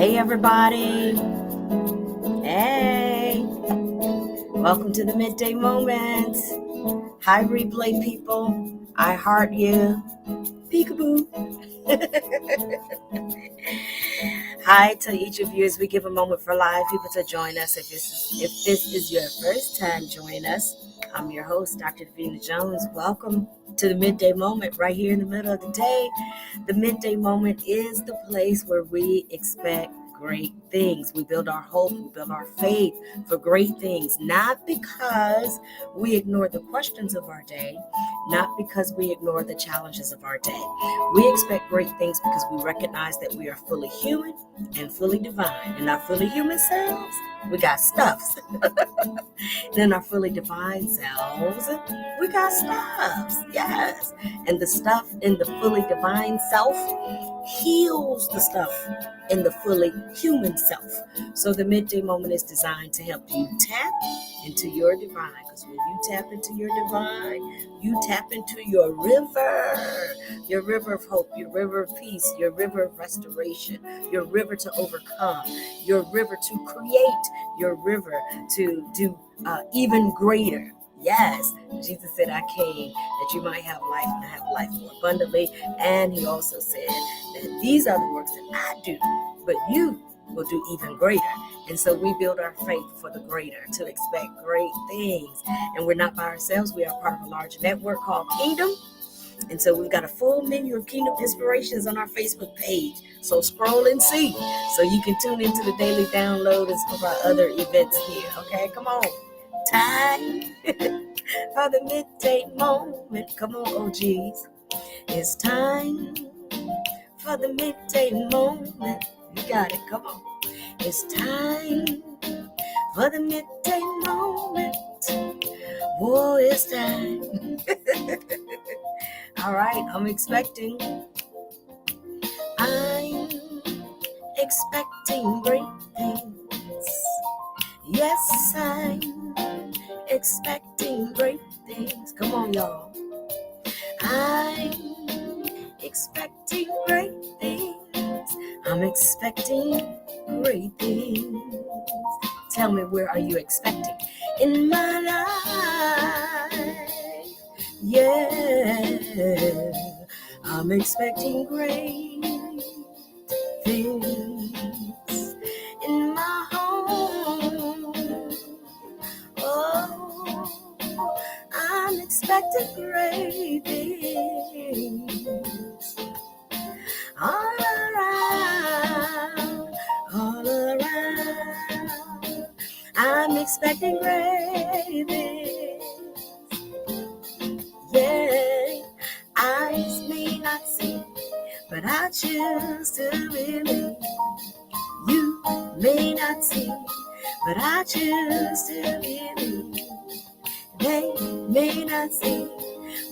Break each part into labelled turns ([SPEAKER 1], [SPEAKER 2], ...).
[SPEAKER 1] Hey, everybody. Hey. Welcome to the Midday Moment. Hi, replay people. I heart you. Peekaboo. Hi to each of you as we give a moment for live people to join us. If this is your first time joining us, I'm your host, Dr. Davinajphd. Welcome to the Midday Moment right here in the middle of the day. The Midday Moment is the place where we expect great things. We build our hope, we build our faith for great things, not because we ignore the questions of our day, not because we ignore the challenges of our day. We expect great things because we recognize that we are fully human and fully divine. In our fully human selves, we got stuffs. In our fully divine selves, we got stuffs. Yes. And the stuff in the fully divine self heals the stuff in the fully human self. So the Midday Moment is designed to help you tap into your divine. Because when you tap into your divine, you tap into your river of hope, your river of peace, your river of restoration, your river to overcome, your river to create, your river to do even greater. Yes, Jesus said, I came that you might have life and have life more abundantly. And he also said that these are the works that I do, but you will do even greater. And so we build our faith for the greater, to expect great things. And we're not by ourselves. We are part of a large network called Kingdom. And so we've got a full menu of Kingdom Inspirations on our Facebook page. So scroll and see. So you can tune into the daily download and some of our other events here. Okay, come on. Time for the Midday Moment. Come on, OGs. It's time for the Midday Moment. You got it. Come on. It's time for the Midday Moment. Oh, it's time. All right, I'm expecting great things. Yes, I'm expecting great things. Come on, y'all. I'm expecting great things. I'm expecting great things. Tell me, where are you expecting in my life? Yeah, I'm expecting great things in my home. Oh, I'm expecting great things all around. I'm expecting great things. Yeah, eyes may not see, but I choose to believe. You may not see, but I choose to believe. They may not see,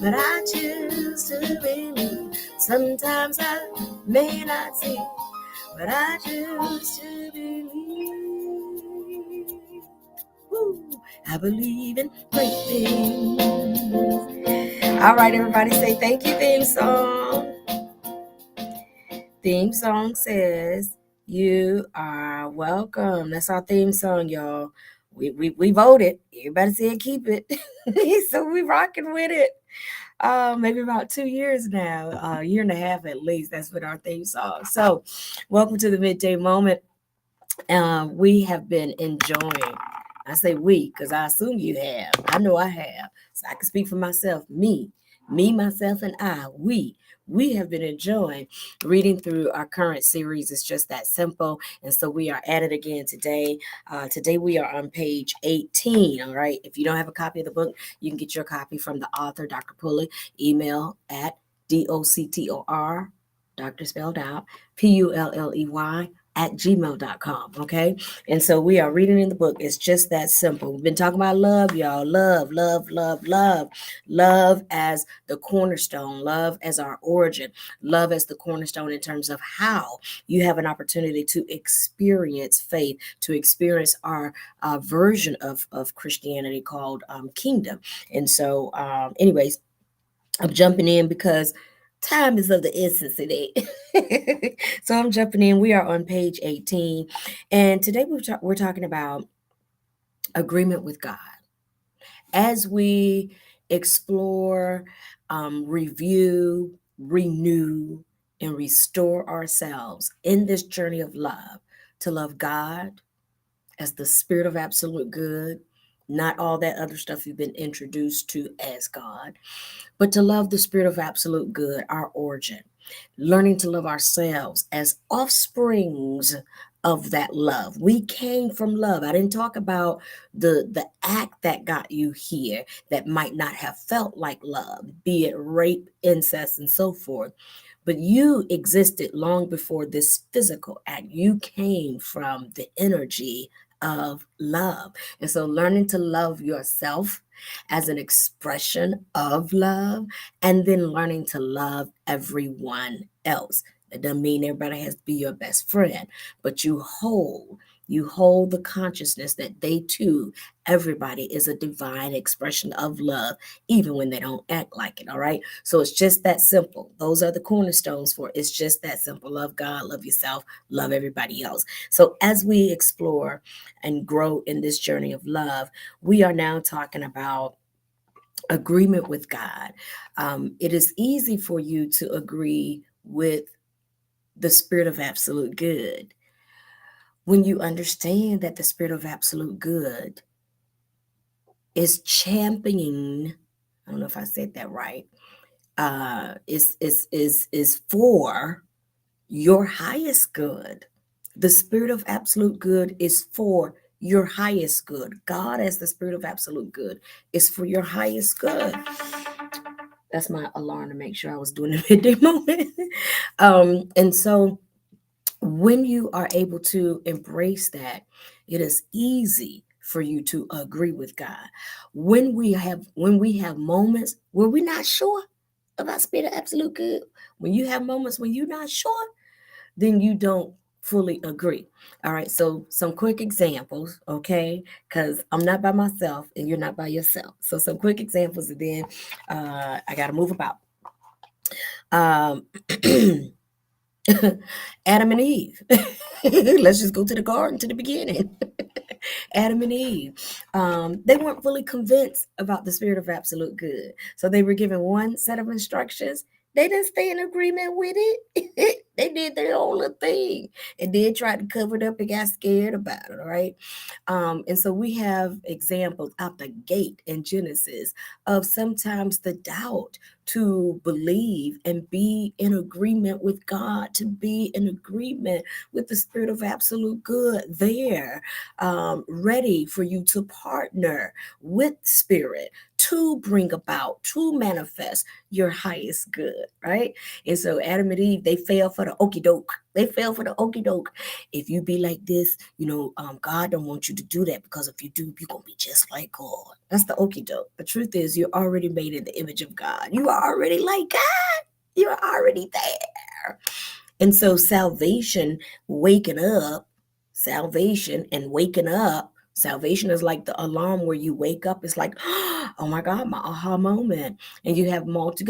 [SPEAKER 1] but I choose to believe. Sometimes I may not see, but I choose to believe. Woo. I believe in great things. All right, everybody, say thank you, theme song. Theme song says, you are welcome. That's our theme song, y'all. We voted. Everybody said keep it. So we rocking with it. Maybe about 2 years now, a year and a half at least. That's been our theme song. So welcome to the Midday Moment. We have been enjoying. I say we because I assume you have. I know I have. So I can speak for myself. Me, myself, and I. We have been enjoying reading through our current series. It's just that simple. And so we are at it again today. Today we are on page 18. All right. If you don't have a copy of the book, you can get your copy from the author, Dr. Pulley. Email at doctor, doctor spelled out, pulley @gmail.com. Okay. And so we are reading in the book. It's just that simple. We've been talking about love, y'all. Love as the cornerstone, love as our origin, love as the cornerstone in terms of how you have an opportunity to experience faith, to experience our version of Christianity called kingdom. And so anyways, I'm jumping in because Time is of the essence today. So I'm jumping in. We are on page 18. And today we're talking about agreement with God. As we explore, review, renew, and restore ourselves in this journey of love, to love God as the spirit of absolute good, not all that other stuff you've been introduced to as God, but to love the spirit of absolute good, our origin, learning to love ourselves as offsprings of that love. We came from love. I didn't talk about the act that got you here that might not have felt like love, be it rape, incest, and so forth. But you existed long before this physical act. You came from the energy of love. And so learning to love yourself as an expression of love, and then learning to love everyone else. That doesn't mean everybody has to be your best friend, but you hold the consciousness that they too, everybody is a divine expression of love, even when they don't act like it. All right. So it's just that simple. Those are the cornerstones for it. It's just that simple. Love God, love yourself, love everybody else. So as we explore and grow in this journey of love, we are now talking about agreement with God. It is easy for you to agree with the spirit of absolute good when you understand that the spirit of absolute good is championing. I don't know if I said that right. Is for your highest good. The spirit of absolute good is for your highest good. God, as the spirit of absolute good, is for your highest good. That's my alarm to make sure I was doing the midday moment. And so when you are able to embrace that, it is easy for you to agree with God. When we have moments where we're not sure about spirit of absolute good, when you have moments when you're not sure, then you don't fully agree. All right, so some quick examples, okay? Because I'm not by myself and you're not by yourself. So some quick examples, and then I got to move about. Um, Adam and Eve. Let's just go to the garden, to the beginning. Adam and Eve. They weren't fully convinced about the spirit of absolute good. So they were given one set of instructions. They didn't stay in agreement with it. They did their own little thing and then tried to cover it up and got scared about it. All right. And so we have examples out the gate in Genesis of sometimes the doubt to believe and be in agreement with God, to be in agreement with the spirit of absolute good there, ready for you to partner with spirit to bring about, to manifest your highest good, right? And so Adam and Eve, they fell for the okey doke. They fell for the okey doke. If you be like this, God don't want you to do that, because if you do, you're gonna be just like God. That's the okey doke. The truth is, you're already made in the image of God. You are already like God. You're already there. And so salvation and waking up, salvation is like the alarm where you wake up. It's like, oh my God, my aha moment. And you can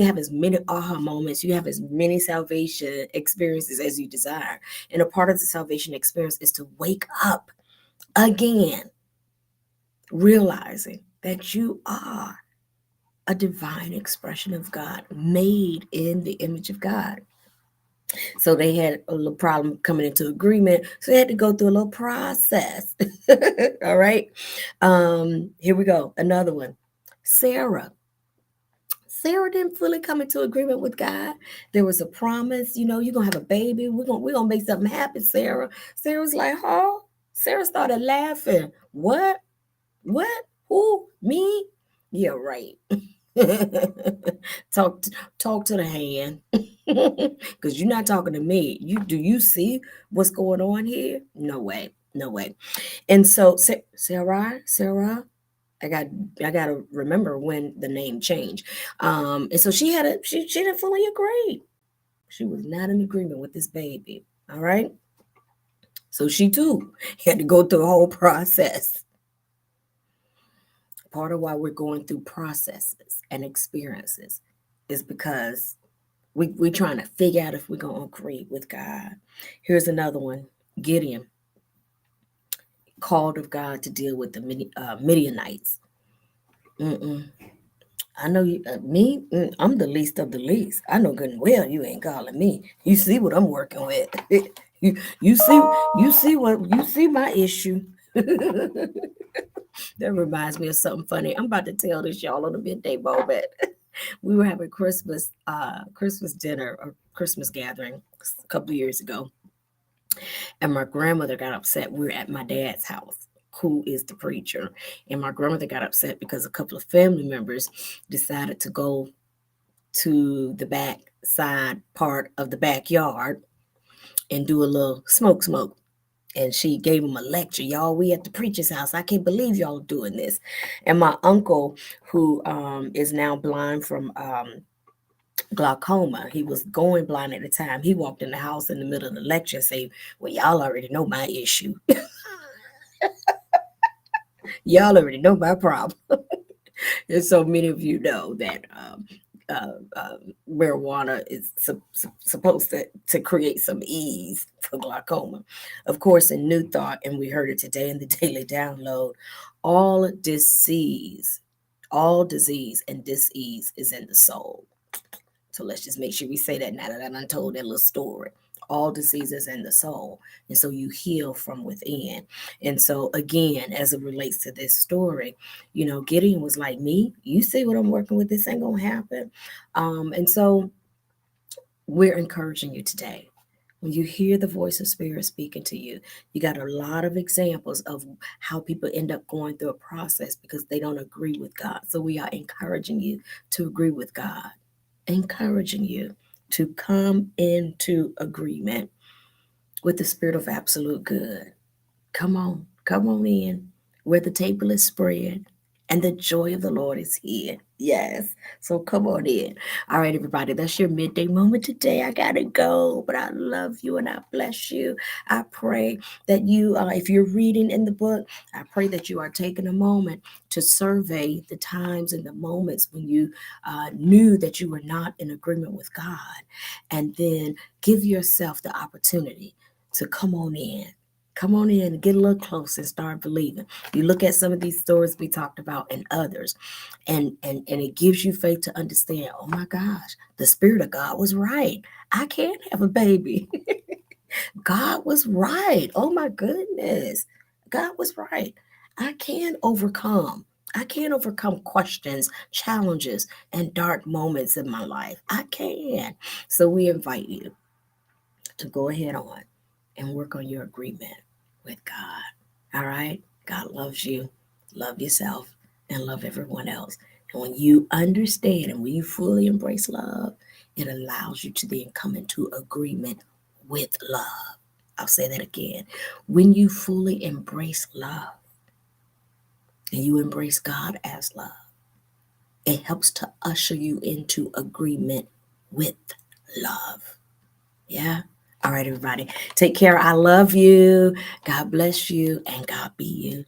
[SPEAKER 1] have as many aha moments, you have as many salvation experiences as you desire. And a part of the salvation experience is to wake up again, realizing that you are a divine expression of God, made in the image of God. So they had a little problem coming into agreement. So they had to go through a little process. All right. Here we go. Another one. Sarah. Sarah didn't fully come into agreement with God. There was a promise, you're gonna have a baby. We're gonna make something happen, Sarah. Sarah was like, huh? Sarah started laughing. What? What? Who? Me? Yeah, right. talk talk to the hand. Because you're not talking to me. Do you see what's going on here? No way. No way. And so Sarah, I got to remember when the name changed. And so she didn't fully agree. She was not in agreement with this baby. All right. So she too had to go through a whole process. Part of why we're going through processes and experiences is because We trying to figure out if we're gonna agree with God. Here's another one. Gideon, called of God to deal with the Midianites. Mm-mm. I know you, me. I'm the least of the least. I know good and well you ain't calling me. You see what I'm working with. You see my issue. That reminds me of something funny. I'm about to tell this y'all on the midday moment. We were having Christmas dinner or Christmas gathering a couple of years ago, and my grandmother got upset. We were at my dad's house, who is the preacher, and my grandmother got upset because a couple of family members decided to go to the back side part of the backyard and do a little smoke. And she gave him a lecture. Y'all, we at the preacher's house. I can't believe y'all doing this. And my uncle, who is now blind from glaucoma, he was going blind at the time. He walked in the house in the middle of the lecture and say, well, y'all already know my issue. Y'all already know my problem. And so many of you know that marijuana is supposed to create some ease for glaucoma. Of course, in New Thought, and we heard it today in the daily download, all disease and disease is in the soul. So let's just make sure we say that now that I done told that little story. All diseases in the soul. And so you heal from within. And so, again, as it relates to this story, Gideon was like, me, you see what I'm working with? This ain't going to happen. And so we're encouraging you today. When you hear the voice of Spirit speaking to you, you got a lot of examples of how people end up going through a process because they don't agree with God. So we are encouraging you to agree with God, encouraging you to come into agreement with the spirit of absolute good. Come on in where the table is spread and the joy of the Lord is here. Yes. So come on in. All right, everybody, that's your midday moment today. I got to go, but I love you and I bless you. I pray that you, if you're reading in the book, I pray that you are taking a moment to survey the times and the moments when you knew that you were not in agreement with God, and then give yourself the opportunity to come on in. Come on in and get a little close and start believing. You look at some of these stories we talked about and others, and it gives you faith to understand, oh my gosh, the Spirit of God was right. I can have a baby. God was right. Oh my goodness. God was right. I can overcome. I can overcome questions, challenges, and dark moments in my life. I can. So we invite you to go ahead on and work on your agreement with God. All right? God loves you, love yourself, and love everyone else. And when you understand and when you fully embrace love, it allows you to then come into agreement with love. I'll say that again. When you fully embrace love and you embrace God as love, it helps to usher you into agreement with love. Yeah. All right, everybody. Take care. I love you. God bless you and God be you.